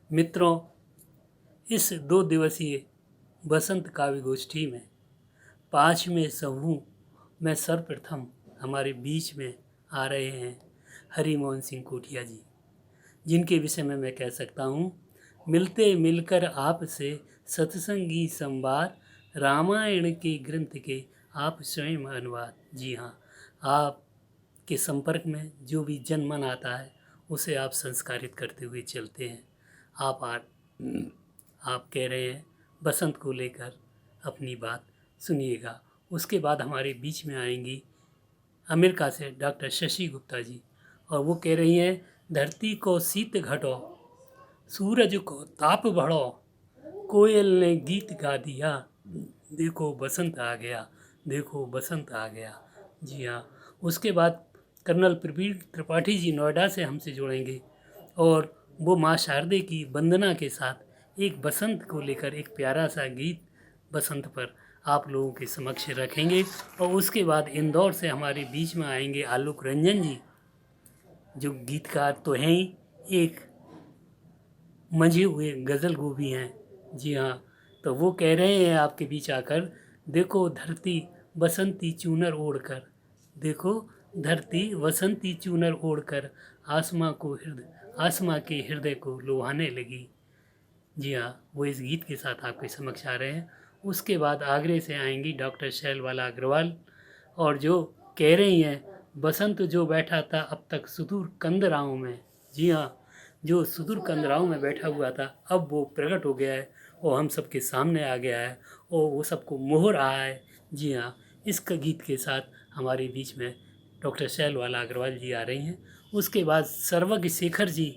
मित्रों, इस 2 दिवसीय बसंत काव्य गोष्ठी में 5वें समूह में सर्वप्रथम हमारे बीच में आ रहे हैं हरिमोहन सिंह कोठिया जी, जिनके विषय में मैं कह सकता हूँ, मिलते मिलकर आपसे सत्संगी संवाद, रामायण के ग्रंथ के आप स्वयं अनुवाद। जी हाँ, आपके संपर्क में जो भी जन मन आता है उसे आप संस्कारित करते हुए चलते हैं। आप कह रहे हैं बसंत को लेकर अपनी बात सुनिएगा। उसके बाद हमारे बीच में आएंगी अमेरिका से डॉक्टर शशि गुप्ता जी, और वो कह रही हैं धरती को शीत घटो, सूरज को ताप बढ़ो, कोयल ने गीत गा दिया, देखो बसंत आ गया, देखो बसंत आ गया। जी हाँ, उसके बाद कर्नल प्रवीण त्रिपाठी जी नोएडा से हमसे जुड़ेंगे और वो माँ शारदे की वंदना के साथ एक बसंत को लेकर एक प्यारा सा गीत बसंत पर आप लोगों के समक्ष रखेंगे। और उसके बाद इंदौर से हमारे बीच में आएंगे आलोक रंजन जी, जो गीतकार तो हैं ही, एक मंझे हुए गज़ल गोभी हैं। जी हाँ, तो वो कह रहे हैं आपके बीच आकर, देखो धरती बसंती चूनर ओढ़कर, देखो धरती वसंती चूनर ओढ़कर, आसमां के हृदय को लुभाने लगी। जी हाँ, वो इस गीत के साथ आपके समक्ष आ रहे हैं। उसके बाद आगरे से आएंगी डॉक्टर शैलवाला अग्रवाल, और जो कह रही हैं बसंत जो बैठा था अब तक सुदूर कंदराओं में। जी हाँ, जो सुदूर कंदराओं में बैठा हुआ था अब वो प्रकट हो गया है और हम सबके सामने आ गया है और वो सबको मोह रहा है। जी हाँ, इस गीत के साथ हमारे बीच में डॉक्टर शैलवाला अग्रवाल जी आ रही हैं। उसके बाद सर्वज्ञ शेखर जी,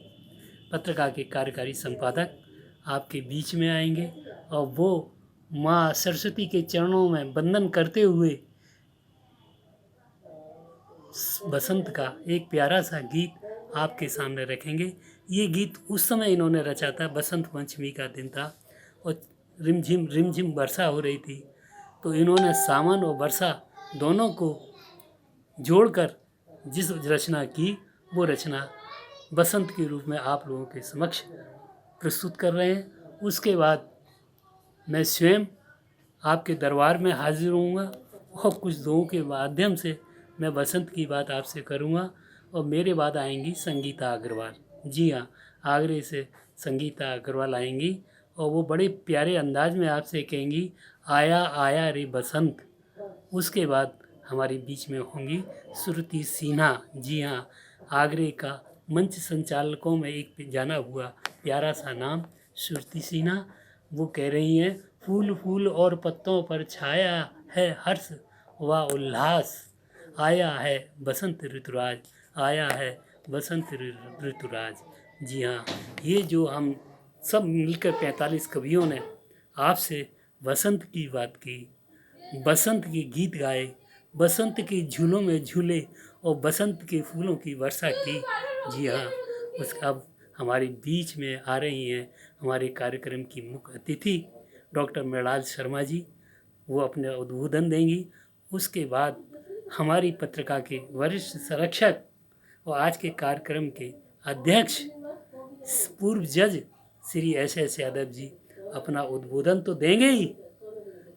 पत्रिका के कार्यकारी संपादक, आपके बीच में आएंगे और वो माँ सरस्वती के चरणों में वंदन करते हुए बसंत का एक प्यारा सा गीत आपके सामने रखेंगे। ये गीत उस समय इन्होंने रचा था, बसंत पंचमी का दिन था और रिमझिम वर्षा हो रही थी, तो इन्होंने सावन और वर्षा दोनों को जोड़कर जिस रचना की, वो रचना बसंत के रूप में आप लोगों के समक्ष प्रस्तुत कर रहे हैं। उसके बाद मैं स्वयं आपके दरबार में हाजिर होऊंगा और कुछ लोगों के माध्यम से मैं बसंत की बात आपसे करूंगा। और मेरे बाद आएंगी संगीता अग्रवाल। जी हाँ, आगरे से संगीता अग्रवाल आएंगी और वो बड़े प्यारे अंदाज में आपसे कहेंगी, आया आया रे बसंत। उसके बाद हमारे बीच में होंगी श्रुति सिन्हा। जी हाँ, आगरे का मंच संचालकों में एक जाना हुआ प्यारा सा नाम श्रुति सिन्हा। वो कह रही हैं, फूल फूल और पत्तों पर छाया है हर्ष व उल्लास, आया है बसंत ऋतुराज, आया है बसंत ऋतुराज। जी हाँ, ये जो हम सब मिलकर 45 कवियों ने आपसे बसंत की बात की, बसंत के गीत गाए, बसंत के झूलों में झूले और बसंत के फूलों की वर्षा की। जी हाँ, उसका अब हमारे बीच में आ रही हैं हमारे कार्यक्रम की मुख्य अतिथि डॉक्टर मृणाल शर्मा जी, वो अपने उद्बोधन देंगी। उसके बाद हमारी पत्रिका के वरिष्ठ संरक्षक और आज के कार्यक्रम के अध्यक्ष पूर्व जज श्री एस यादव जी अपना उद्बोधन तो देंगे ही,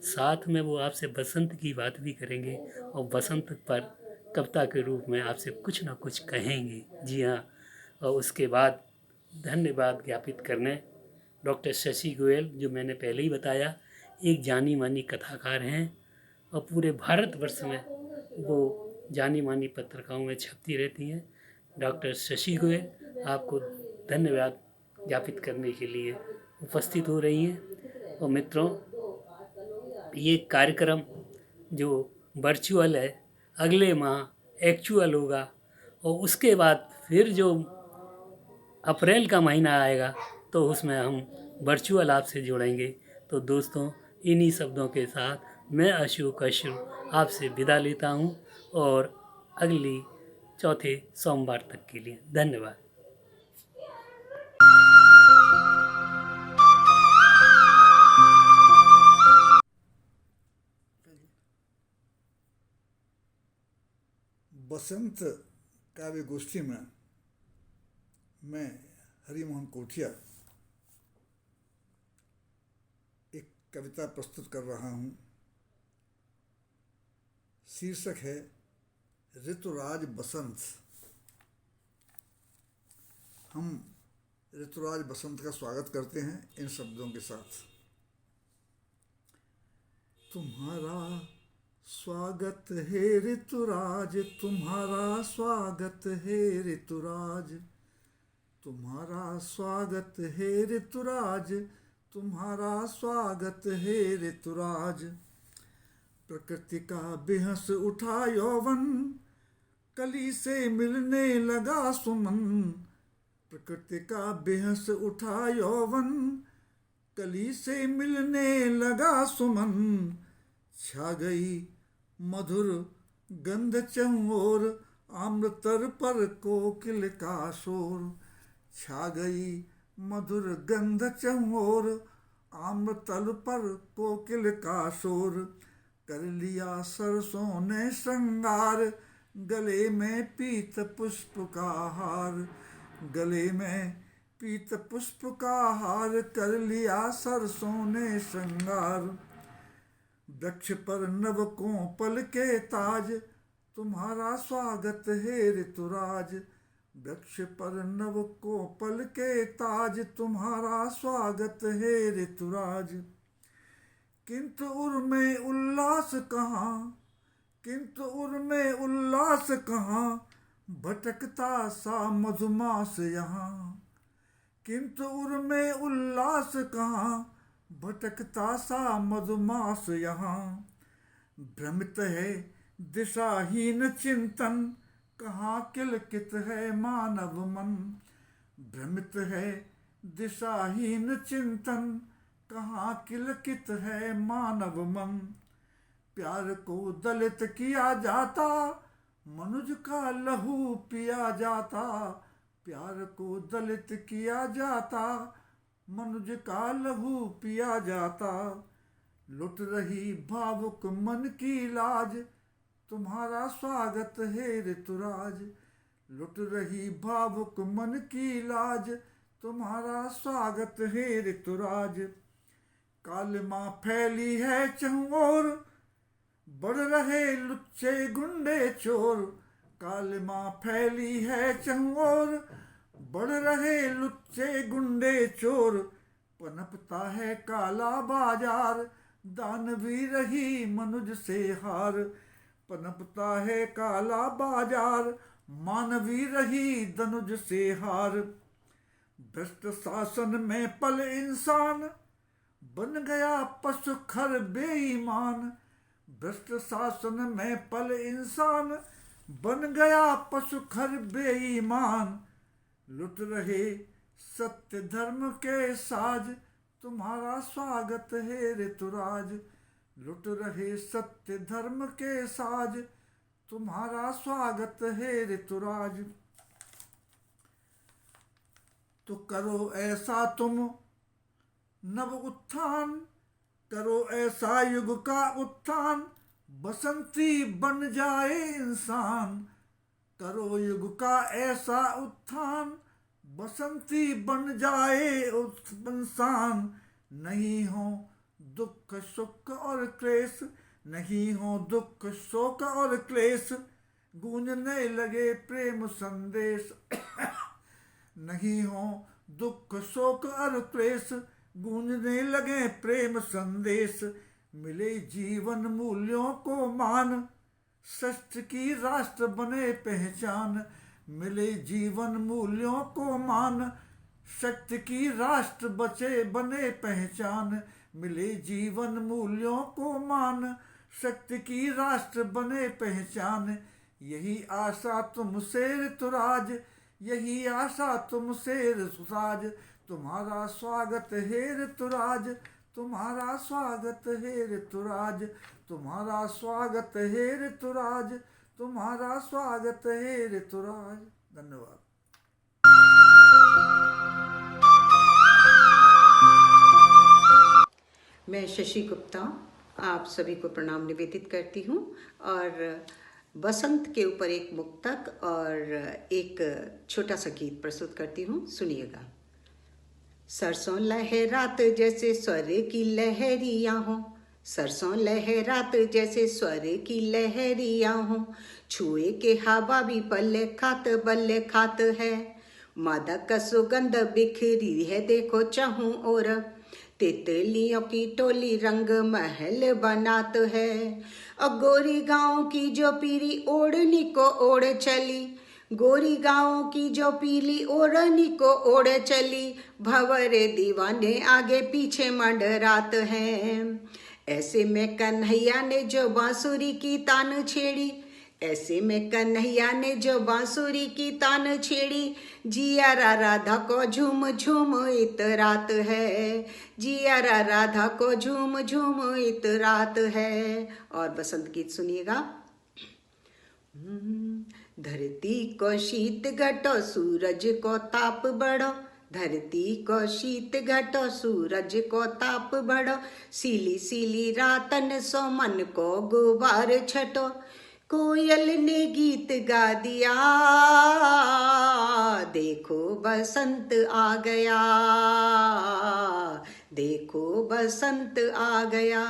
साथ में वो आपसे बसंत की बात भी करेंगे और बसंत पर कविता के रूप में आपसे कुछ ना कुछ कहेंगे। जी हाँ, और उसके बाद धन्यवाद ज्ञापित करने डॉक्टर शशि गोयल, जो मैंने पहले ही बताया, एक जानी मानी कथाकार हैं और पूरे भारतवर्ष में वो जानी मानी पत्रिकाओं में छपती रहती हैं। डॉक्टर शशि गोयल आपको धन्यवाद ज्ञापित करने के लिए उपस्थित हो रही हैं। और मित्रों, ये कार्यक्रम जो वर्चुअल है अगले माह एक्चुअल होगा और उसके बाद फिर जो अप्रैल का महीना आएगा तो उसमें हम वर्चुअल आपसे जुड़ेंगे। तो दोस्तों, इन्हीं शब्दों के साथ मैं अशोक अश्रु आपसे विदा लेता हूँ और अगली चौथे सोमवार तक के लिए धन्यवाद। बसंत काव्य गोष्ठी में मैं हरिमोहन कोठिया कविता प्रस्तुत कर रहा हूँ। शीर्षक है ऋतुराज बसंत। हम ऋतुराज बसंत का स्वागत करते हैं इन शब्दों के साथ। तुम्हारा स्वागत है ऋतुराज, तुम्हारा स्वागत है ऋतुराज, तुम्हारा स्वागत है ऋतुराज, तुम्हारा स्वागत है ऋतुराज। प्रकृति का बेहस उठा यौवन, कली से मिलने लगा सुमन। प्रकृति का बेहस उठा यौवन, कली से मिलने लगा सुमन। छा गई मधुर गंध चंओर, आम्रतर पर कोकिल का शोर। छा गई मधुर गंध चंओर, आम्रतल पर कोकिल का शोर। कर लिया सरसों ने श्रृंगार, गले में पीत पुष्प का हार। गले में पीत पुष्प का हार, कर लिया सरसों ने श्रृंगार। वृक्ष पर नवकों पल के ताज, तुम्हारा स्वागत है ऋतुराज। वृक्ष पर नवकों पल के ताज, तुम्हारा स्वागत है ऋतुराज। किंतु उर्मे उल्लास कहाँ, किंतु उर्मे उल्लास कहाँ, भटकता सा मधुमास यहाँ। किंतु उर्मे उल्लास कहाँ, भटकता सा मधुमास यहाँ। भ्रमित है दिशाहीन चिंतन, कहाँ किलकित है मानव मन। भ्रमित है दिशाहीन चिंतन, कहाँ किलकित है मानव मन। प्यार को दलित किया जाता, मनुज का लहू पिया जाता। प्यार को दलित किया जाता, मनुज का लहू पिया जाता। लुट रही भावुक मन की लाज, तुम्हारा स्वागत है ऋतुराज। लुट रही भावुक मन की लाज, तुम्हारा स्वागत है ऋतुराज। कालिमा फैली है चहुओर, बढ़ रहे लुच्चे गुंडे चोर। कालिमा फैली है चहुओर, बढ़ रहे लुच्चे गुंडे चोर। पनपता है काला बाजार, दानवी रही मनुज से हार। पनपता है काला बाजार, मानवी रही दनुज से हार। भ्रष्ट शासन में पल इंसान, बन गया पशु खर बेईमान। भ्रष्ट शासन में पल इंसान, बन गया पशु खर बेईमान। लुट रहे सत्य धर्म के साज, तुम्हारा स्वागत है ऋतुराज। लुट रहे सत्य धर्म के साज, तुम्हारा स्वागत है ऋतुराज। तो करो ऐसा तुम नव उत्थान, करो ऐसा युग का उत्थान, बसंती बन जाए इंसान। करो युग का ऐसा उत्थान, बसंती बन जाए इंसान। नहीं हो दुख सुख और क्लेश, नहीं हो दुख शोक और क्लेश, गूंजने लगे प्रेम संदेश। नहीं हो दुख शोक और क्लेश, गूंजने लगे प्रेम संदेश। मिले जीवन मूल्यों को मान, सत्य की राष्ट्र बने पहचान। मिले जीवन मूल्यों को मान, सत्य की राष्ट्र बचे बने पहचान। मिले जीवन मूल्यों को मान, सत्य की राष्ट्र बने पहचान। यही आशा तुमसे ऋतुराज, यही आशा तुमसे ऋतुराज। तुम्हारा स्वागत है ऋतुराज, तुम्हारा स्वागत है ऋतुराज। तुम्हारा स्वागत है ऋतुराज, तुम्हारा स्वागत है ऋतुराज। धन्यवाद। मैं शशि गुप्ता आप सभी को प्रणाम निवेदित करती हूँ और बसंत के ऊपर एक मुक्तक और एक छोटा सा गीत प्रस्तुत करती हूँ। सुनिएगा। सरसों लहरात जैसे स्वर की लहरियाँ हों, सरसों लहरात जैसे स्वर की लहरियाँ हों, छुए के हवा भी बल्ले खात है। मादक का सुगंध बिखरी है देखो चाहूं और, तितलियों की टोली रंग महल बनात है। और गोरी गाँव की जो पीरी ओढ़नी को ओढ़ चली, गोरी गाँव की जो पीली ओढ़नी को ओढ़ चली, भंवरे दीवाने आगे पीछे मंडरात हैं। ऐसे में कन्हैया ने जो बांसुरी की तान छेड़ी, ऐसे में कन्हैया ने जो बांसुरी की तान छेड़ी, जियारा राधा को झूम झूम इतरात है, जियारा राधा को झूम झूम इतरात है। और बसंत गीत सुनिएगा। धरती को शीत घटो सूरज को ताप बढ़ो, धरती को शीत घटो सूरज को ताप बढ़ो, सीली सीली रातन सो मन को गुबार छटो, कोयल ने गीत गा दिया देखो बसंत आ गया, देखो बसंत आ गया।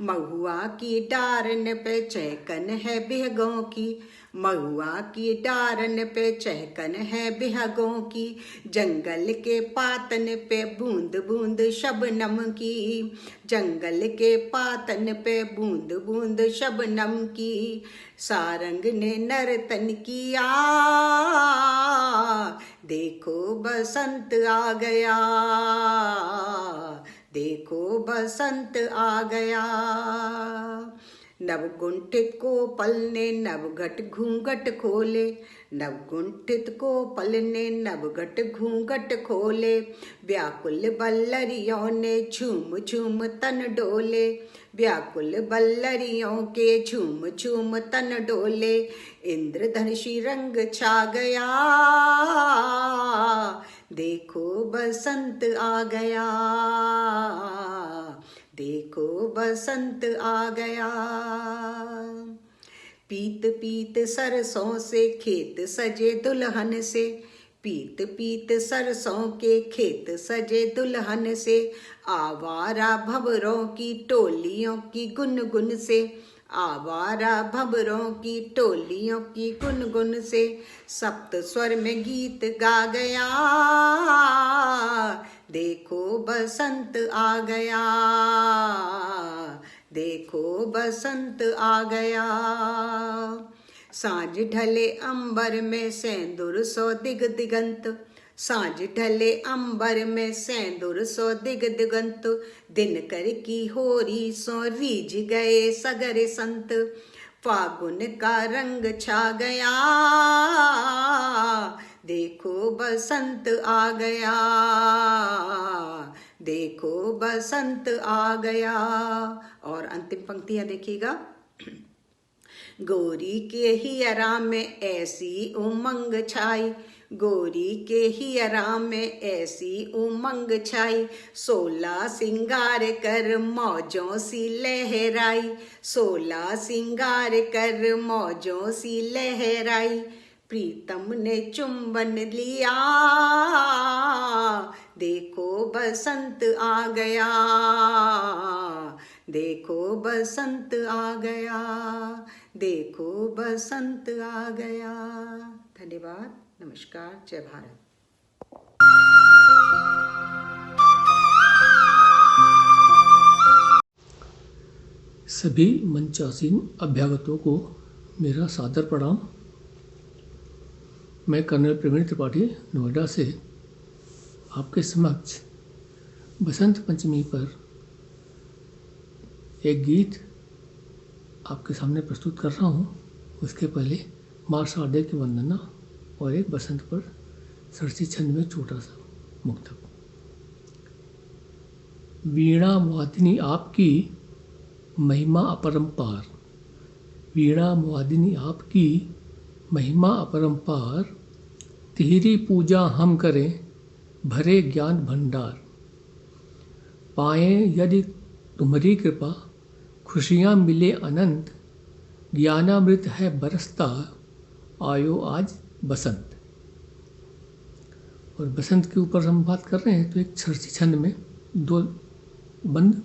महुआ की डारन पे चहकन है बिहगों की, महुआ की डारन पे चहकन है बिहगों की, जंगल के पातन पे बूंद बूंद शबनम की, जंगल के पातन पे बूंद बूंद शबनम की, सारंग ने नर्तन किया देखो बसंत आ गया, देखो बसंत आ गया। नवगुंठित कोपल ने नवघट घूंघट खोले, नवगुंठित कोपल ने नवघट घूंघट खोले, व्याकुल बल्लरियों ने झूम झूम तन डोले, व्याकुल बल्लरियों के झूम झूम तन डोले, इंद्रधनुषी रंग छा गया देखो बसंत आ गया, देखो बसंत आ गया। पीत पीत सरसों से खेत सजे दुल्हन से, पीत पीत सरसों के खेत सजे दुल्हन से, आवारा भंवरों की टोलियों की गुनगुन से, आवारा भंवरों की टोलियों की गुनगुन से, सप्त स्वर में गीत गा गया देखो बसंत आ गया, देखो बसंत आ गया। सांझ ढले अंबर में सेंदूर सो दिग दिगंत, सांझ ढले अंबर में सेंदूर सो दिग दिगंत, दिनकर की होरी सो रीझ गए सगरे संत, फागुन का रंग छा गया देखो बसंत आ गया, देखो बसंत आ गया। और अंतिम पंक्तियां देखिएगा। गोरी के हियरा में ऐसी उमंग छाई, गोरी के हियरा में ऐसी उमंग छाई, 16 सिंगार कर मौजों सी लहराई, 16 सिंगार कर मौजों सी लहराई, प्रीतम ने चुंबन लिया देखो बसंत आ गया, देखो बसंत आ गया, देखो बसंत आ गया। धन्यवाद, नमस्कार, जय भारत। सभी मंचासीन अभ्यागतों को मेरा सादर प्रणाम। मैं कर्नल प्रवीण त्रिपाठी नोएडा से आपके समक्ष बसंत पंचमी पर एक गीत आपके सामने प्रस्तुत कर रहा हूँ। उसके पहले माँ शारदे की वंदना और एक बसंत पर सरसी छंद में छोटा सा मुक्तक। वीणा वादिनी आपकी महिमा अपरंपार, वीणा वादिनी आपकी महिमा अपरंपार, तिहरी पूजा हम करें भरे ज्ञान भंडार, पाएं यदि तुम्हारी कृपा खुशियाँ मिले अनंत, ज्ञानामृत है बरसता आयो आज बसंत। और बसंत के ऊपर हम बात कर रहे हैं तो एक सरसी छंद में 2 बंद।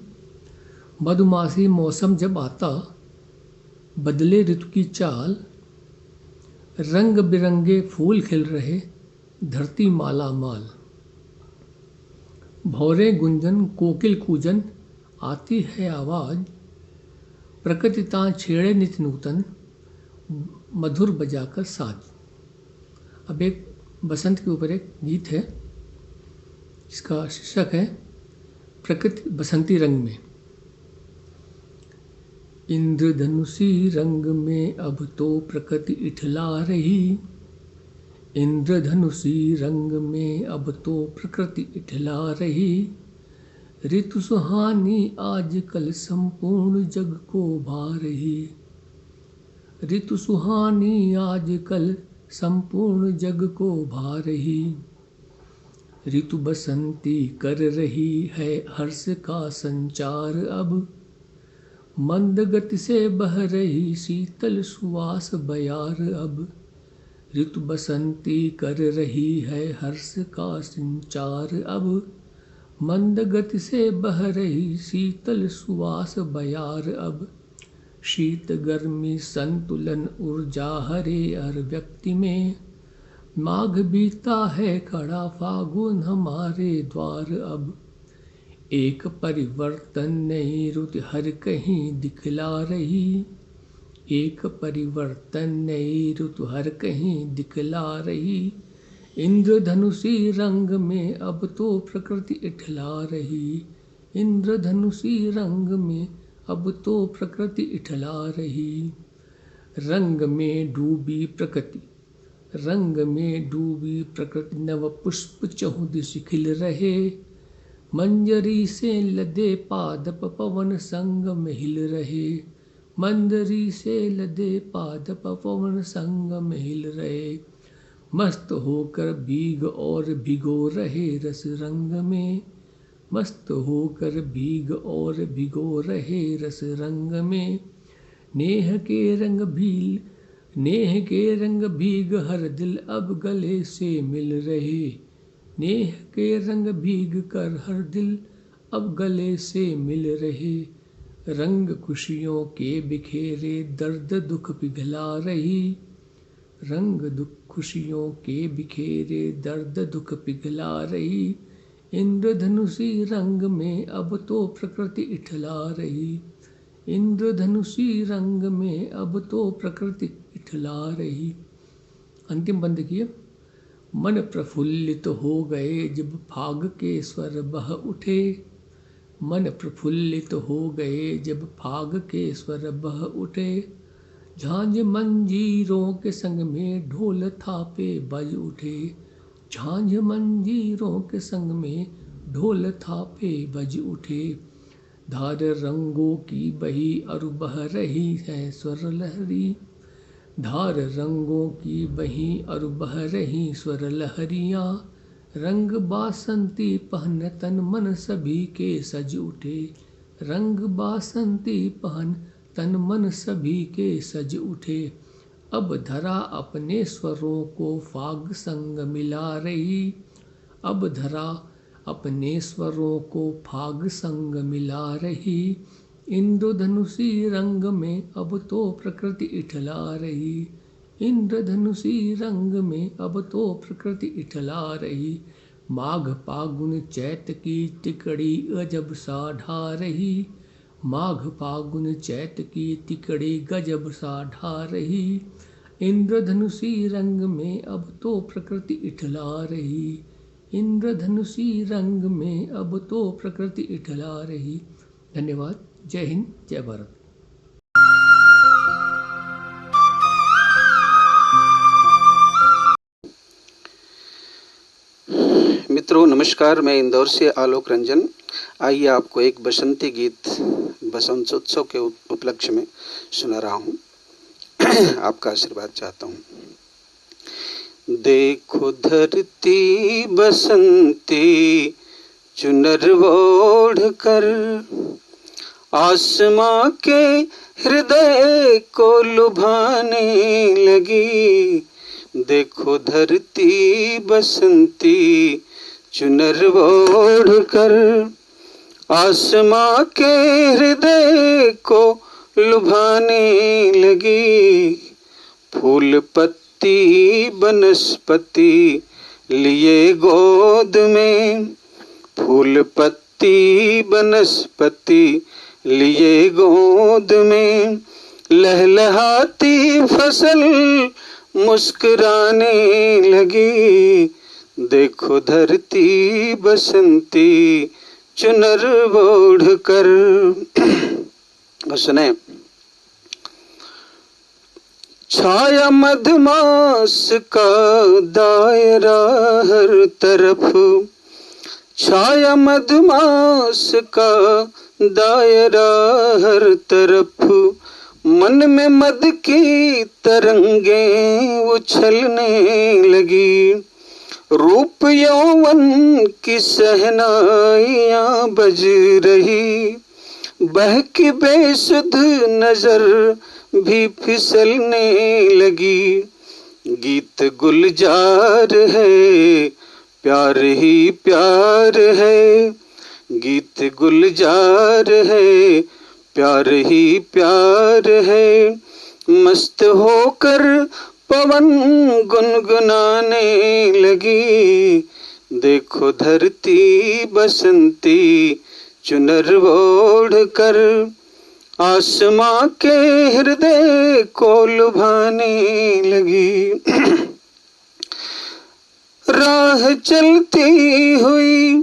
मधुमासी मौसम जब आता, बदले ऋतु की चाल, रंग बिरंगे फूल खिल रहे, धरती माला माल। भौरे गुंजन कोकिल कूजन, आती है आवाज़, प्रकृति तां छेड़े नित नूतन, मधुर बजाकर साज। अब एक बसंत के ऊपर एक गीत है, इसका शीर्षक है प्रकृति बसंती रंग में। इंद्रधनुषी रंग में अब तो प्रकृति इठला रही, इंद्रधनुषी रंग में अब तो प्रकृति इठला रही। ऋतु सुहानी आजकल संपूर्ण जग को भा रही, ऋतु सुहानी आजकल संपूर्ण जग को भा रही। ऋतु बसंती कर रही है हर्ष का संचार अब, मंद गति से बह रही शीतल सुवास बयार अब। ऋतु बसंती कर रही है हर्ष का संचार अब, मंद गति से बह रही शीतल सुवास बयार अब। शीत गर्मी संतुलन ऊर्जा हरे हर व्यक्ति में, माघ बीता है खड़ा फागुन हमारे द्वार अब। एक परिवर्तन नई रुत हर कहीं दिखला रही, एक परिवर्तन नई ऋतु हर कहीं दिखला रही। इंद्रधनुषी रंग में अब तो प्रकृति इठला रही, इंद्रधनुषी रंग में अब तो प्रकृति इठला रही। रंग में डूबी प्रकृति, रंग में डूबी प्रकृति, नव पुष्प चहुदिश खिल रहे, मंजरी से लदे पादप पवन संग में हिल रहे, मंजरी से लदे पादप पवन संग में हिल रहे। मस्त होकर भीग और भिगो रहे रस रंग में, मस्त होकर भीग और भिगो रहे रस रंग में। नेह के रंग भील, नेह के रंग भीग हर दिल अब गले से मिल रहे, नेह के रंग भीग कर हर दिल अब गले से मिल रहे। रंग खुशियों के बिखेरे दर्द दुख पिघला रही, रंग दुख खुशियों के बिखेरे दर्द दुख पिघला रही। इंद्रधनुषी रंग में अब तो प्रकृति इठला रही, इंद्रधनुषी रंग में अब तो प्रकृति इठला रही। अंतिम बंद किए। मन प्रफुल्लित हो गए जब फाग के स्वर बह उठे, मन प्रफुल्लित हो गए जब फाग के स्वर बह उठे। झांझ मंजीरों के संग में ढोल थापे बज उठे, झांझ मंजीरों के संग में ढोल थापे बज उठे। धार रंगों की बही और बह रही है स्वर लहरी, धार रंगों की बही और बह रही स्वर लहरियाँ। रंग बासंती पहन तन मन सभी के सज उठे, रंग बासंती पहन तन मन सभी के सज उठे। अब धरा अपने स्वरों को फाग संग मिला रही, अब धरा अपने स्वरों को फाग संग मिला रही। इंद्रधनुषी रंग में अब तो प्रकृति इठला रही, इंद्रधनुषी रंग में अब तो प्रकृति इठला रही। माघ फागुन चैत की तिकड़ी गजब सा ढा रही, माघ फागुन चैत की तिकड़ी गजब सा ढा रही। इंद्रधनुषी रंग में अब तो प्रकृति इठला रही, इंद्रधनुषी रंग में अब तो प्रकृति इठला रही। धन्यवाद। जय हिंद, जय भारत। मित्रों नमस्कार, मैं इंदौर से आलोक रंजन। आइए आपको एक बसंती गीत बसंतोत्सव के उपलक्ष्य में सुना रहा हूँ। आपका आशीर्वाद चाहता हूँ। देखो धरती बसंती चुनर ओढ़ कर, आसमां के हृदय को लुभाने लगी। देखो धरती बसंती चुनर ओढ़ कर, आसमां के हृदय को लुभाने लगी। फूल पत्ती बनस्पति लिए गोद में, फूल पत्ती बनस्पति लिए गोद में, लहलहाती फसल मुस्कुराने लगी। देखो धरती बसंती चुनर ओढ़ कर। सुने, छाया मधुमास का दायरा हर तरफ, छाया मधुमास का दायरा हर तरफ, मन में मद की तरंगें उछलने लगी। रूप यौवन की शहनाइयां बज रही, बहकी बेसुध नजर भी फिसलने लगी। गीत गुलजार है, प्यार ही प्यार है, गीत गुलजार है, प्यार ही प्यार है। मस्त होकर पवन गुनगुनाने लगी। देखो धरती बसंती चुनर ओढ़ कर, आसमां के हृदय को लुभाने लगी। राह चलती हुई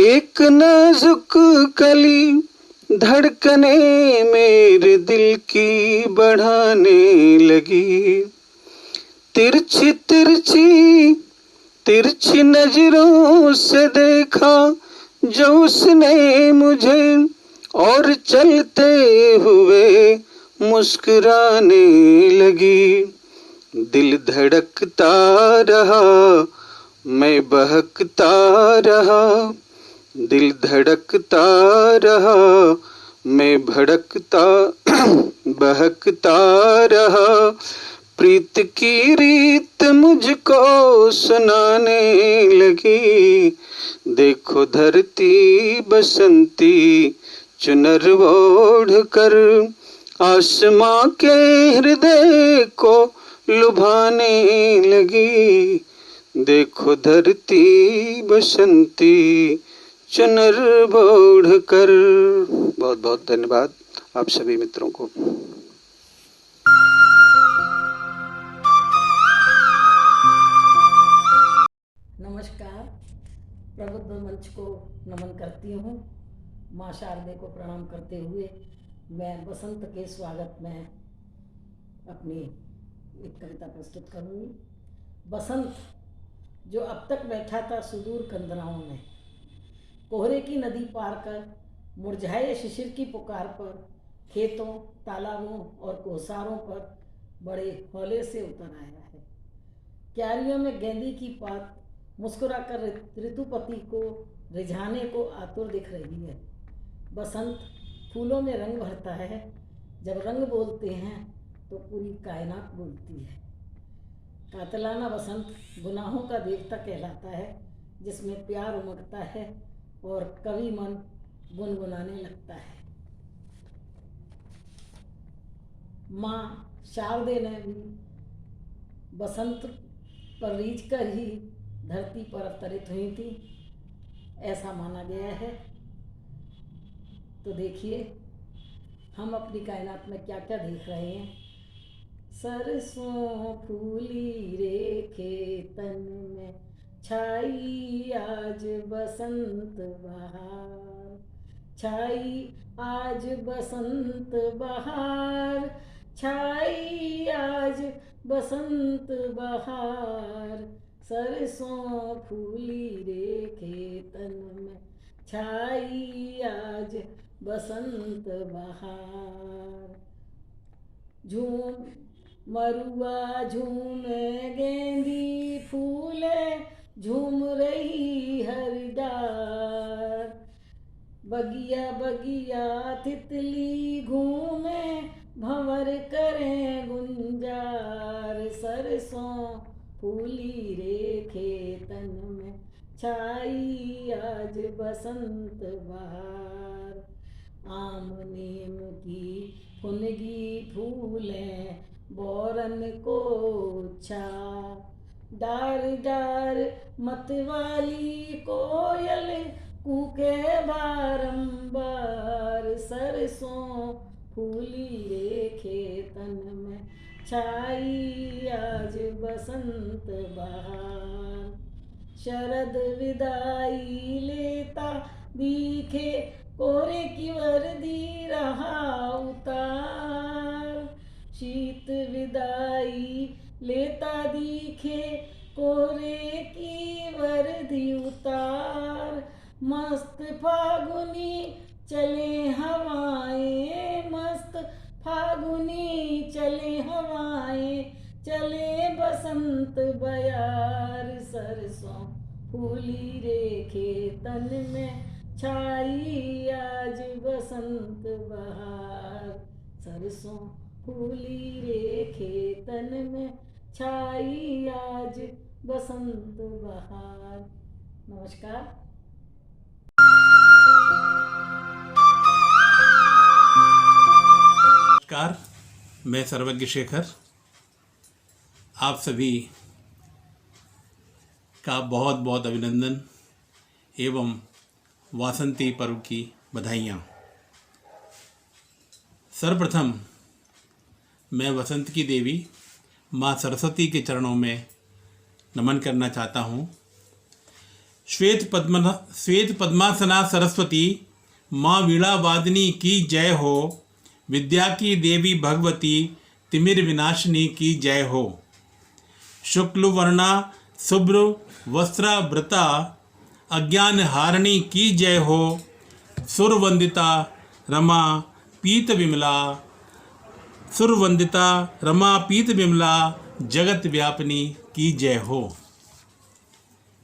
एक नाजुक कली, धड़कने मेरे दिल की बढ़ाने लगी। तिरछी तिरछी तिरछी नजरों से देखा जो उसने मुझे, और चलते हुए मुस्कुराने लगी। दिल धड़कता रहा, मैं बहकता रहा, दिल धड़कता रहा, मैं भड़कता बहकता रहा। प्रीत की रीत मुझको सुनाने लगी। देखो धरती बसंती चुनर ओढ़ कर, आसमां के हृदय को लुभाने लगी। देखो धरती बसंती चुनर ओढ़ कर। बहुत बहुत धन्यवाद आप सभी मित्रों को। नमस्कार, प्रबुद्ध मंच को नमन करती हूँ। माँ शारदे को प्रणाम करते हुए मैं बसंत के स्वागत में अपनी एक कविता प्रस्तुत करूँगी। बसंत जो अब तक बैठा था सुदूर कंदराओं में, कोहरे की नदी पार कर, मुरझाए शिशिर की पुकार पर, खेतों, तालाबों और कोसारों पर बड़े हौले से उतर आया है। क्यारियों में गेंदी की पात मुस्कुराकर ऋतुपति को रिझाने को आतुर दिख रही है। बसंत फूलों में रंग भरता है, जब रंग बोलते हैं तो पूरी कायनात बोलती है। कातलाना बसंत गुनाहों का देवता कहलाता है, जिसमें प्यार उमड़ता है और कवि मन गुनगुनाने लगता है। माँ शारदे ने भी बसंत पर रीझ कर ही धरती पर अवतरित हुई थी, ऐसा माना गया है। तो देखिए हम अपनी कायनात में क्या क्या देख रहे हैं। सरसों फूली रे खेतन में, छाई आज बसंत बहार, छाई आज बसंत बहार, छाई आज बसंत बहार। सरसों फूली रे खेतन में, छाई आज बसंत बहार। झूम मरुआ झूमे गेंदी फूले, झूम रही हर डार। बगिया बगिया तितली घूमे, भंवर करें गुंजार। सरसों फूली रे खेतन में छाई आज बसंत बहार। आम नीम की फुनगी फूलें बोरन को छा। डार डार मतवाली कोयल कूके बारंबार। सरसों फूली रे खेतन में छाई आज बसंत बहार। शरद विदाई लेता दिखे कोरे की वर्दी रहा उतार। शीत विदाई लेता दिखे कोरे की वर्दी उतार। मस्त फागुनी चले हवाएं, मस्त फागुनी चले हवाएं, चले बसंत बयार। सरसों फूली रे खेतन में छाई आज बसंत बहार। सरसों फूली रे खेतन में छाई आज बसंत बहार। नमस्कार। नमस्कार, मैं सर्वज्ञ शेखर आप सभी का बहुत बहुत अभिनंदन एवं वासंती पर्व की बधाइयाँ। सर्वप्रथम मैं वसंत की देवी माँ सरस्वती के चरणों में नमन करना चाहता हूँ। श्वेत पद्मासना सरस्वती माँ वीणा वादिनी की जय हो। विद्या की देवी भगवती तिमिर विनाशिनी की जय हो। शुक्ल वर्णा शुभ्र वस्त्रावृता अज्ञान हारिणी की जय हो। सुरवंदिता रमा पीत विमला, सुरवंदिता रमा पीत विमला जगत व्यापिनी की जय हो।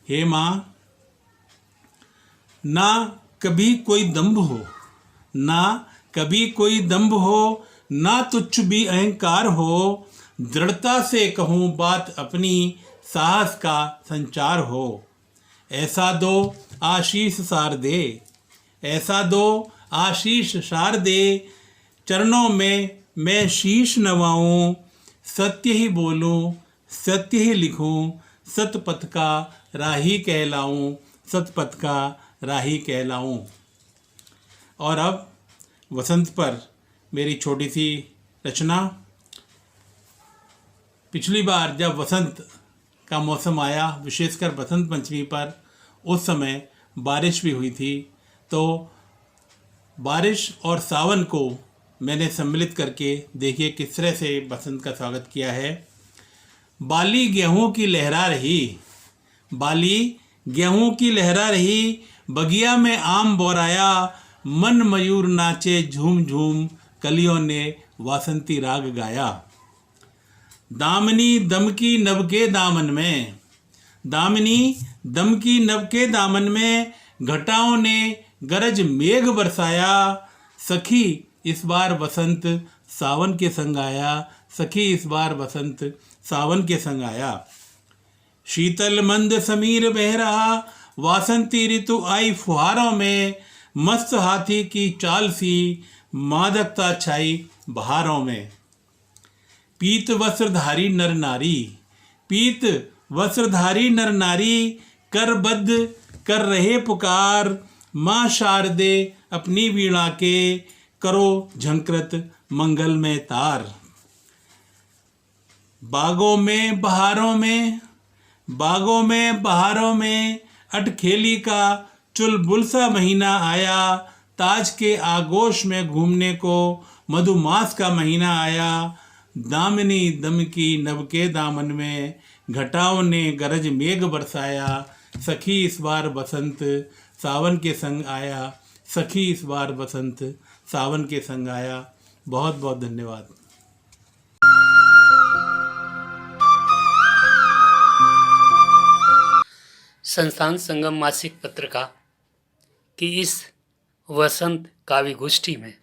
हे माँ, ना कभी कोई दंभ हो, ना कभी कोई दंभ हो, ना तुच्छ भी अहंकार हो। दृढ़ता से कहूँ बात अपनी, साहस का संचार हो। ऐसा दो आशीष शारदे, ऐसा दो आशीष शारदे। चरणों में मैं शीश नवाऊं, सत्य ही बोलूं, सत्य ही लिखूं। सतपथ का राही कहलाऊं, सतपथ का राही कहलाऊं। और अब वसंत पर मेरी छोटी सी रचना। पिछली बार जब वसंत का मौसम आया, विशेषकर बसंत पंचमी पर, उस समय बारिश भी हुई थी। तो बारिश और सावन को मैंने सम्मिलित करके देखिए किस तरह से बसंत का स्वागत किया है। बाली गेहूं की लहरा रही, बाली गेहूं की लहरा रही। बगिया में आम बोराया, मन मयूर नाचे झूम झूम। कलियों ने वासंती राग गाया। दामिनी दम की नभ के दामन में, दामिनी दम की नभ के दामन में। घटाओं ने गरज मेघ बरसाया। सखी इस बार बसंत सावन के संग आया, सखी इस बार बसंत सावन के संग आया। शीतल मंद समीर बह रहा, वासंती ऋतु आई फुहारों में। मस्त हाथी की चाल सी, मादकता छाई बहारों में। पीत वस्त्रधारी नर नारी, पीत वस्त्रधारी नर नारी। करबद्ध कर रहे पुकार, माँ शारदे अपनी वीणा के। करो झंकृत मंगलमय तार। बागों में बहारों में, बागों में बहारों में। अटखेली का चुलबुल सा महीना आया। ताज के आगोश में घूमने को मधुमास का महीना आया। दामिनी दम की नभ के दामन में, घटाओं ने गरज मेघ बरसाया। सखी इस बार बसंत सावन के संग आया, सखी इस बार बसंत सावन के संग आया। बहुत बहुत धन्यवाद। संस्थान संगम मासिक पत्रिका की इस वसंत काव्य गोष्ठी में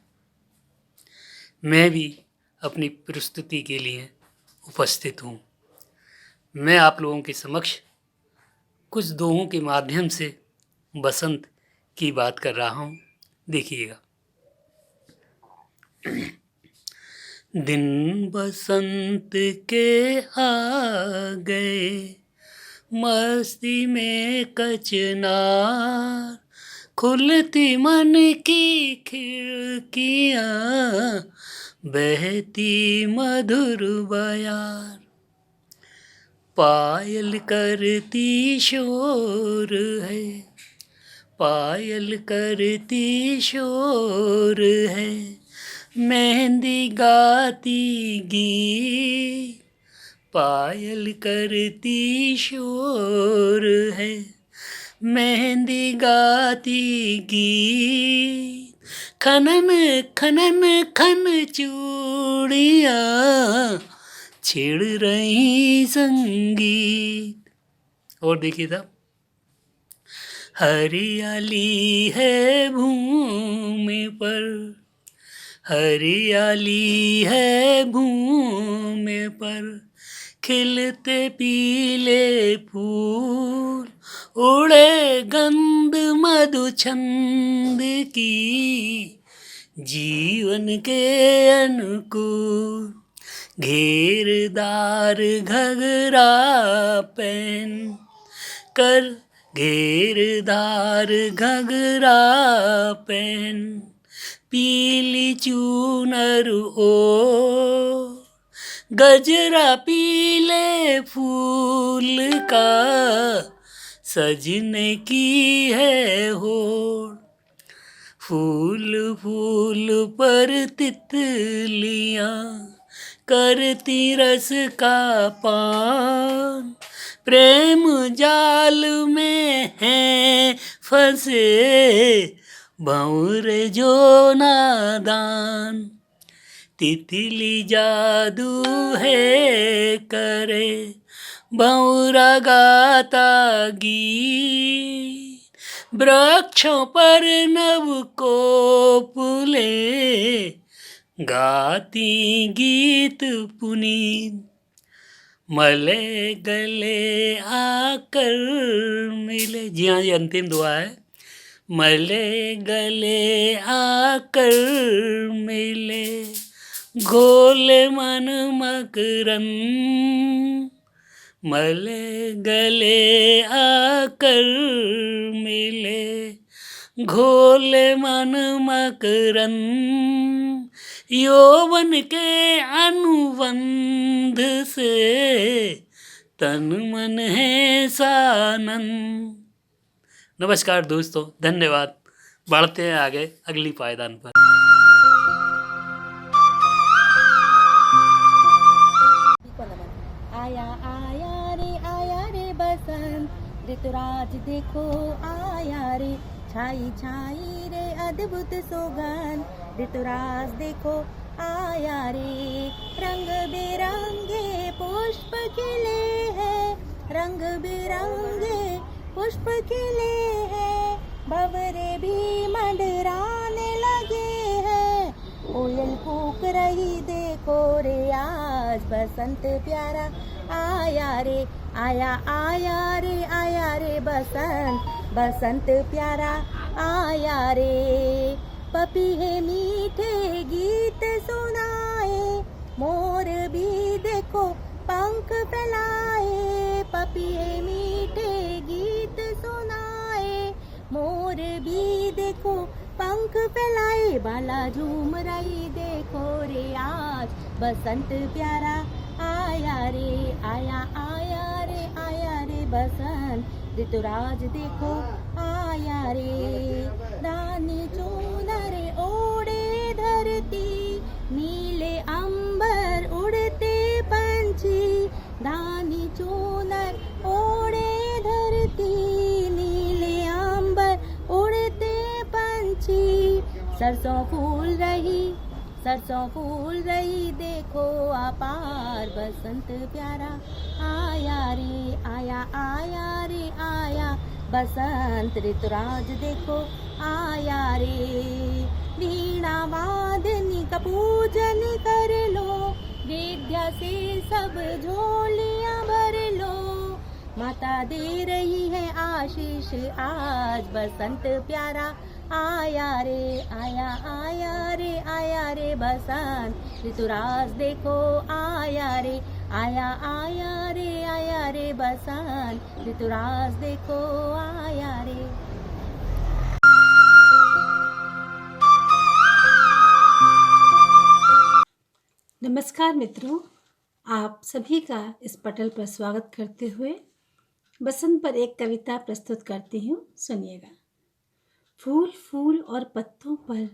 मैं भी अपनी प्रस्तुति के लिए उपस्थित हूँ। मैं आप लोगों के समक्ष कुछ दोहों के माध्यम से बसंत की बात कर रहा हूँ। देखिएगा। दिन बसंत के आ गए, मस्ती में कचनार, खुलती मन की खिड़कियाँ, बहती मधुर बयार, पायल करती शोर है, पायल करती शोर है, मेहंदी गाती गीत, पायल करती शोर है, मेहंदी गाती गीत, खनन खनन खन चूड़ियाँ, छेड़ रही संगीत। और देखिए साहब, हरियाली है भूमि पर, हरियाली है भूमि पर, खिलते पीले फूल, उड़े गंध मधु छंद की, जीवन के अनुकूल, घेरदार घघरा पहन कर, घेरदार घघरा पहन, पीली चूनर ओ, गजरा पीले फूल का, सजने की है होड़, फूल फूल पर तितलियाँ, करती रस का पान, प्रेम जाल में हैं फंसे, भंवरे जो नादान, तितली जादू है करे, भंवरा गाता गीत, वृक्षों पर नव कोपले, गाती गीत पुनीत, मले गले आकर मिले। जी हाँ, ये अंतिम दुआ है। मले गले आकर मिले, घोले मन मकरन, मले गले आकर मिले, घोले मन मकरन, यौवन के अनुबंध से, तन मन है सानन। नमस्कार दोस्तों, धन्यवाद। बढ़ते हैं आगे अगली पायदान पर। आया रे बसंत, ऋतुराज देखो आया रे, छाई छाई रे अद्भुत सुगंध, ऋतुराज देखो आया रे, रंग बिरंगे पुष्प खिले हैं, रंग बिरंगे पुष्प खिले हैं, भंवरे भी मंडराने लगे हैं, कोयल कूक रही देखो रे, आज बसंत प्यारा आया रे, आया रे बसंत, बसंत प्यारा आया रे, पपीहे मीठे गीत सुनाए, मोर भी देखो पंख फैलाए, पपीहे मीठे गीत सुनाए, मोर भी देखो पंख फैलाए, बाला झूम रही देखो रे, आज बसंत प्यारा आया रे, आया रे बसंत, ऋतुराज देखो आया रे, दानी चूनर ओढ़े धरती, नीले अंबर उड़ते पंछी, दानी चूनर ओढ़े धरती, नीले अंबर उड़ते पंछी, सरसों फूल रही देखो अपार, बसंत प्यारा आया रे, आया बसंत, ऋतुराज देखो आया रे, वीणा वादनी का पूजन कर लो, विद्या से सब झोलियां भर लो, माता दे रही है आशीष आज, बसंत प्यारा आया रे, आया आया रे, आया रे बसंत ऋतुराज देखो आया रे, आया आया रे, आया रे बसंत ऋतुराज देखो आया रे। नमस्कार मित्रों, आप सभी का इस पटल पर स्वागत करते हुए बसंत पर एक कविता प्रस्तुत करती हूँ, सुनिएगा। फूल फूल और पत्तों पर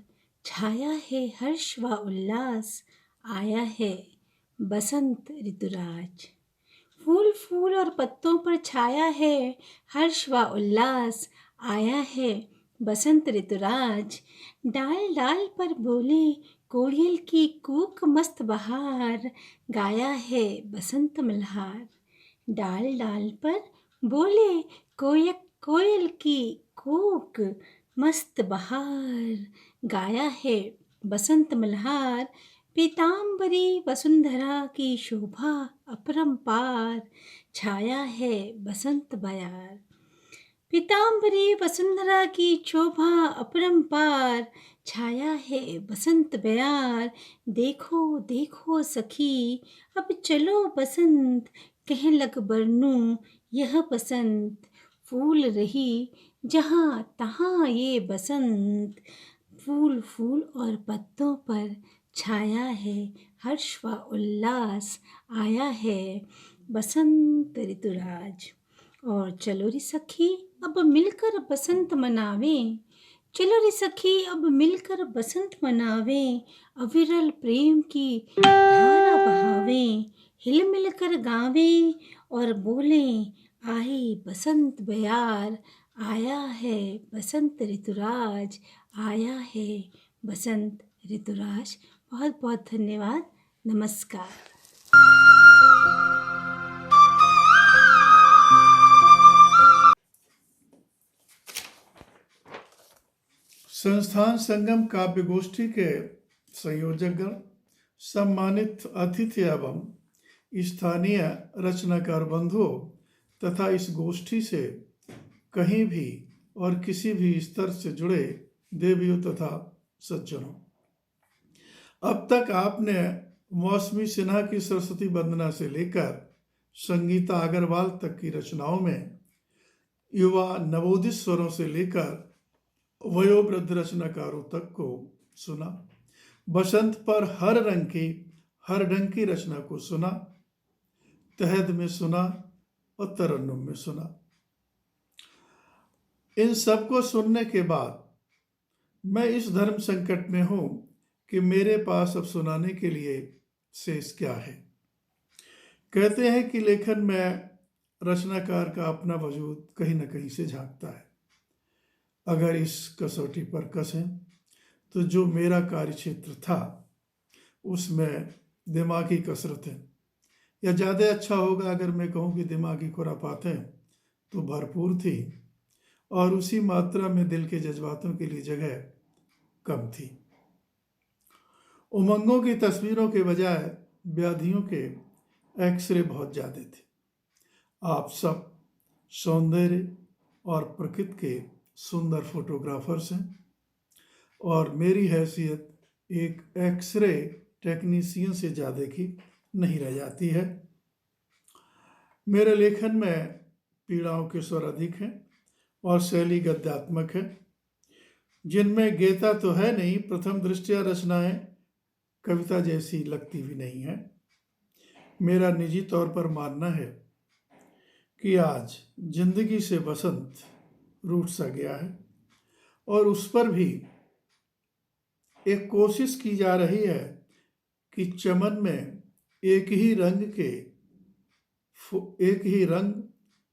छाया है हर्ष व उल्लास, आया है बसंत ऋतुराज। फूल फूल और पत्तों पर छाया है हर्ष व उल्लास, आया है बसंत ऋतुराज। डाल डाल पर बोले कोयल की कूक मस्त बहार, गाया है बसंत मल्हार। डाल डाल पर बोले कोयल की कूक मस्त बहार, गाया है बसंत मल्हार। पीताम्बरी वसुंधरा की शोभा अपरंपार, छाया है बसंत बयार। पीताम्बरी वसुंधरा की शोभा अपरंपार, छाया है बसंत बयार। देखो देखो सखी अब चलो बसंत, कह लग बरनू यह बसंत। फूल रही जहाँ तहाँ ये बसंत, फूल फूल और पत्तों पर छाया है हर्ष व उल्लास, आया है बसंत ऋतुराज। और चलो रे सखी अब मिलकर बसंत मनावें, चलो रे सखी अब मिलकर बसंत मनावें। अविरल प्रेम की धारा बहावें, हिल मिलकर गावें और बोलें आई बसंत बयार। आया है बसंत ऋतुराज, आया है बसंत ऋतुराज। बहुत बहुत धन्यवाद। नमस्कार। संस्थान संगम काव्य गोष्ठी के संयोजकगण, सम्मानित अतिथि एवं स्थानीय रचनाकार बंधुओं तथा इस गोष्ठी से कहीं भी और किसी भी स्तर से जुड़े देवियों तथा सज्जनों, अब तक आपने मौसमी सिन्हा की सरस्वती वंदना से लेकर संगीता अग्रवाल तक की रचनाओं में युवा नवोदित स्वरों से लेकर वयोवृद्ध रचनाकारों तक को सुना। बसंत पर हर रंग की हर ढंग की रचना को सुना, तहद में सुना और तरन्नुम में सुना। इन सब को सुनने के बाद मैं इस धर्म संकट में हूं कि मेरे पास अब सुनाने के लिए शेष क्या है। कहते हैं कि लेखन में रचनाकार का अपना वजूद कहीं न कहीं से झांकता है। अगर इस कसौटी पर कसें तो जो मेरा कार्यक्षेत्र था उसमें दिमागी कसरतें, या ज़्यादा अच्छा होगा अगर मैं कहूँ कि दिमागी खुरापातें तो भरपूर थी, और उसी मात्रा में दिल के जज्बातों के लिए जगह कम थी। उमंगों की तस्वीरों के बजाय व्याधियों के एक्सरे बहुत ज़्यादा थे। आप सब सौंदर्य और प्रकृति के सुंदर फोटोग्राफर्स हैं और मेरी हैसियत एक एक्सरे टेक्नीशियन से ज़्यादा की नहीं रह जाती है। मेरे लेखन में पीड़ाओं के स्वर अधिक हैं और शैली गद्यात्मक है, जिनमें गेता तो है नहीं, प्रथम दृष्टया रचनाएं कविता जैसी लगती भी नहीं है। मेरा निजी तौर पर मानना है कि आज जिंदगी से बसंत रूठ सा गया है और उस पर भी एक कोशिश की जा रही है कि चमन में एक ही रंग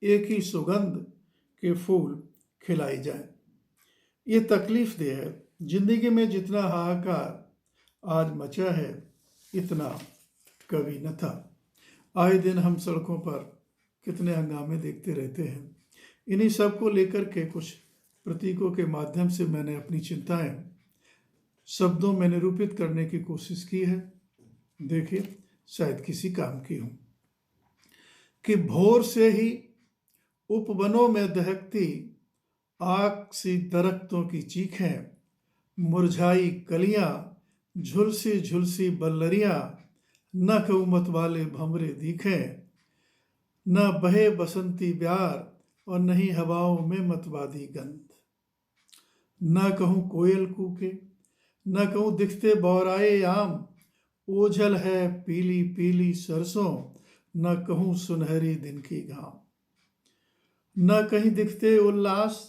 एक ही सुगंध के फूल खिलाई जाए। ये तकलीफ दे है। जिंदगी में जितना हाहाकार आज मचा है इतना कभी न था। आए दिन हम सड़कों पर कितने हंगामे देखते रहते हैं। इन्हीं सब को लेकर के कुछ प्रतीकों के माध्यम से मैंने अपनी चिंताएं शब्दों में निरूपित करने की कोशिश की है। देखिए, शायद किसी काम की हूँ। कि भोर से ही उपवनों में दहकती आग सी दरख्तों की चीखें, मुरझाई कलियां, झुलसी झुलसी बल्लरियां, न कहूँ मत वाले भंवरे दिखें, न बहे बसंती ब्यार और नहीं हवाओं में मतवादी गंध, न कहूँ कोयल कूके, न कहूँ दिखते बौराए आम, ओझल है पीली पीली सरसों, न कहूँ सुनहरी दिन की घाम, न कहीं दिखते उल्लास,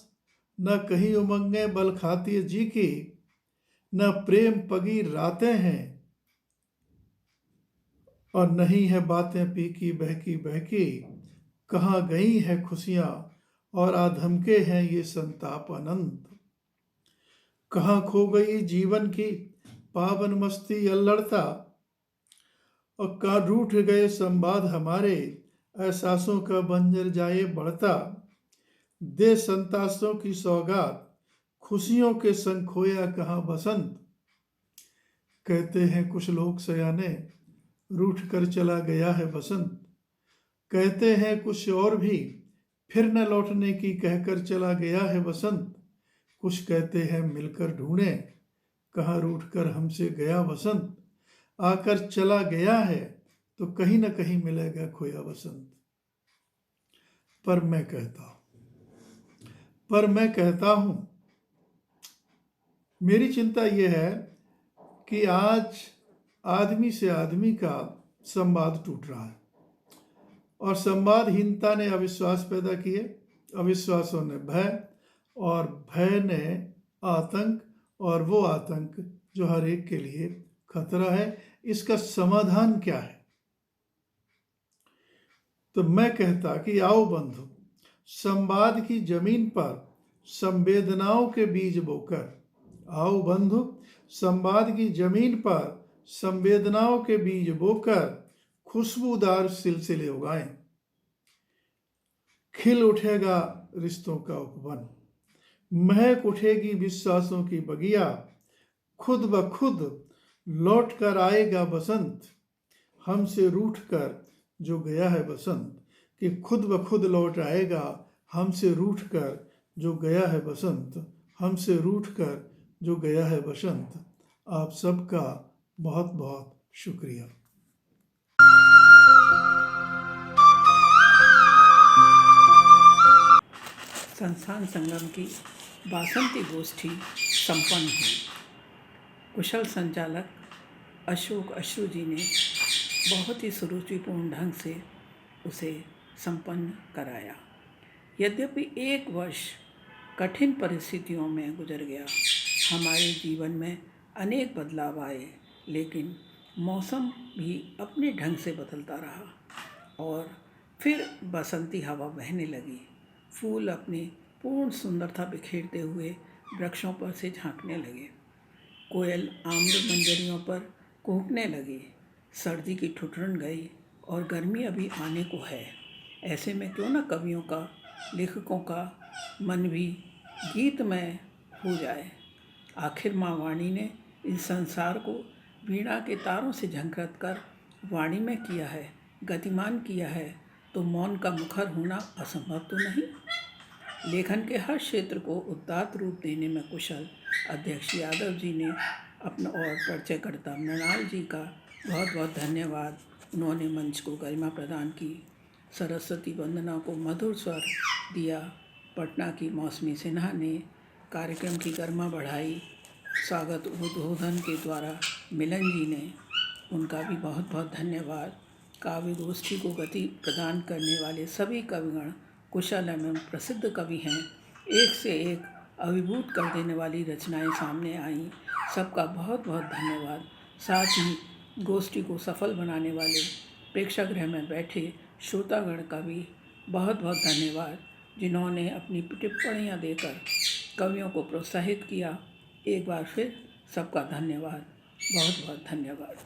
न कहीं उमंगें बल खाती जी की, न प्रेम पगी रातें हैं और नहीं है बातें पीकी बहकी बहकी, कहाँ गई है खुशियाँ और आधमके हैं ये संताप अनंत, कहाँ खो गई जीवन की पावन मस्ती अल्लड़ता और कहाँ रूठ गए संवाद हमारे, एहसासों का बंजर जाए बढ़ता, दे संतासों की सौगात खुशियों के संग खोया कहाँ बसंत, कहते हैं कुछ लोग सयाने रूठ कर चला गया है बसंत, कहते हैं कुछ और भी फिर न लौटने की कहकर चला गया है बसंत, कुछ कहते हैं मिलकर ढूंढे कहाँ रूठ कर हमसे गया बसंत, आकर चला गया है तो कहीं न कहीं मिलेगा खोया बसंत। पर मैं कहता हूं मेरी चिंता यह है कि आज आदमी से आदमी का संवाद टूट रहा है और संवादहीनता ने अविश्वास पैदा किए, अविश्वासों ने भय और भय ने आतंक और वो आतंक जो हर एक के लिए खतरा है। इसका समाधान क्या है? तो मैं कहता कि आओ बंधु, संवाद की जमीन पर संवेदनाओं के बीज बोकर, आओ बंधु संवाद की जमीन पर संवेदनाओं के बीज बोकर खुशबूदार सिलसिले उगाएं, खिल उठेगा रिश्तों का उपवन, महक उठेगी विश्वासों की बगिया, खुद ब खुद लौट कर आएगा बसंत, हमसे रूठ कर जो गया है बसंत, कि खुद ब खुद लौट आएगा हमसे रूठ कर जो गया है बसंत, हमसे रूठ कर जो गया है बसंत। आप सबका बहुत बहुत शुक्रिया। संस्थान संगम की बासंती गोष्ठी संपन्न हुई। कुशल संचालक अशोक अश्रु जी ने बहुत ही सुरुचिपूर्ण ढंग से उसे संपन्न कराया। यद्यपि एक वर्ष कठिन परिस्थितियों में गुजर गया, हमारे जीवन में अनेक बदलाव आए, लेकिन मौसम भी अपने ढंग से बदलता रहा और फिर बसंती हवा बहने लगी। फूल अपनी पूर्ण सुंदरता बिखेरते हुए वृक्षों पर से झांकने लगे। कोयल आम्र मंजरियों पर कूकने लगी। सर्दी की ठुठुरन गई और गर्मी अभी आने को है। ऐसे में क्यों न कवियों का, लेखकों का मन भी गीतमय हो जाए। आखिर माँ वाणी ने इस संसार को वीणा के तारों से झंकृत कर वाणी में किया है, गतिमान किया है, तो मौन का मुखर होना असंभव तो नहीं। लेखन के हर क्षेत्र को उदात्त रूप देने में कुशल अध्यक्ष यादव जी ने अपना और परिचयकर्ता मृणाल जी का बहुत बहुत धन्यवाद। उन्होंने मंच को गरिमा प्रदान की, सरस्वती वंदना को मधुर स्वर दिया। पटना की मौसमी सिन्हा ने कार्यक्रम की गरिमा बढ़ाई। स्वागत उद्बोधन के द्वारा मिलन जी ने, उनका भी बहुत बहुत धन्यवाद। काव्य गोष्ठी को गति प्रदान करने वाले सभी कविगण कुशल एवं प्रसिद्ध कवि हैं। एक से एक अभिभूत कर देने वाली रचनाएं सामने आईं। सबका बहुत बहुत धन्यवाद। साथ ही गोष्ठी को सफल बनाने वाले प्रेक्षागृह में बैठे श्रोतागण का भी बहुत बहुत धन्यवाद, जिन्होंने अपनी टिप्पणियाँ देकर कवियों को प्रोत्साहित किया। एक बार फिर सबका धन्यवाद, बहुत बहुत धन्यवाद।